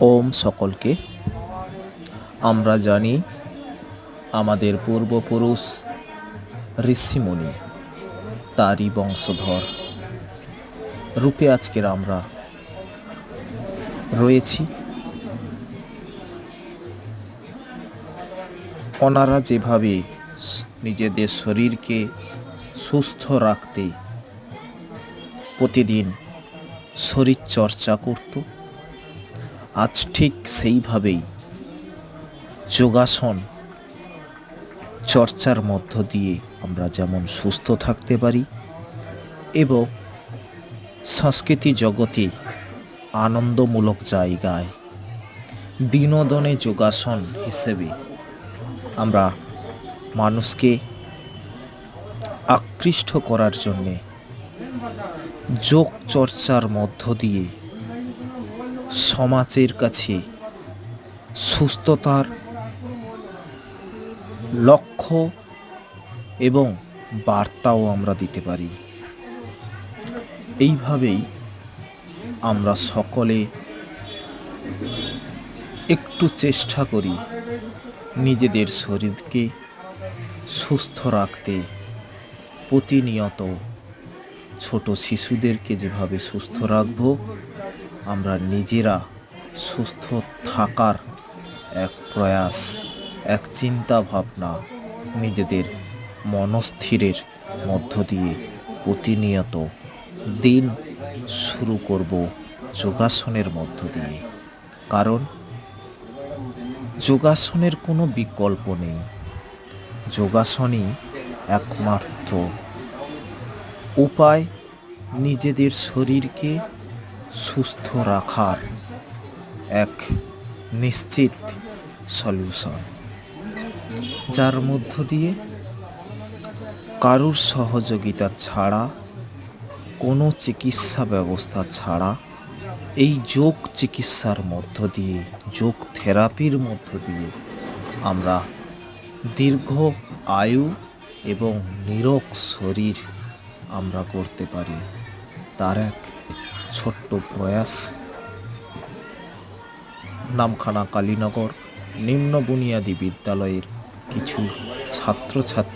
ওম সকলকে। আমরা জানি আমাদের পূর্বপুরুষ ঋষিমুনি তারই বংশধর রূপে আজকের আমরা রয়েছি। ওনারা যেভাবে নিজেদের শরীরকে সুস্থ রাখতে প্রতিদিন শরীর চর্চা করত, আজ ঠিক সেইভাবেই যোগাসন চর্চার মধ্য দিয়ে আমরা যেমন সুস্থ থাকতে পারি এবং সংস্কৃতি জগতে আনন্দমূলক জায়গায় বিনোদনে যোগাসন হিসেবে আমরা মানুষকে আকৃষ্ট করার জন্যে যোগ চর্চার মধ্য দিয়ে সমাজের কাছে সুস্থতার লক্ষ্য এবং বার্তাও আমরা দিতে পারি। এইভাবেই আমরা সকলে একটু চেষ্টা করি নিজেদের শরীরকে সুস্থ রাখতে। প্রতিনিয়ত ছোট শিশুদেরকে যেভাবে সুস্থ রাখব, আমরা নিজেরা সুস্থ থাকার এক প্রয়াস, এক চিন্তা ভাবনা নিজেদের মনস্থিরের মধ্য দিয়ে প্রতিনিয়ত দিন শুরু করব যোগাসনের মধ্য দিয়ে। কারণ যোগাসনের কোনো বিকল্প নেই, যোগাসনই একমাত্র উপায় নিজেদের শরীরকে সুস্থ রাখার এক নিশ্চিত সলিউশন, যার মধ্য দিয়ে কারুর সহযোগিতা ছাড়া, কোনো চিকিৎসা ব্যবস্থা ছাড়া, এই যোগ চিকিৎসার মধ্য দিয়ে, যোগ থেরাপির মধ্য দিয়ে আমরা দীর্ঘ আয়ু এবং নিরোগ শরীর আমরা করতে পারি। তার এক ছোট্ট প্রয়াস নামখানা কালীনগর নিম্ন বুনিয়াদী বিদ্যালয়ের কিছু ছাত্রছাত্রী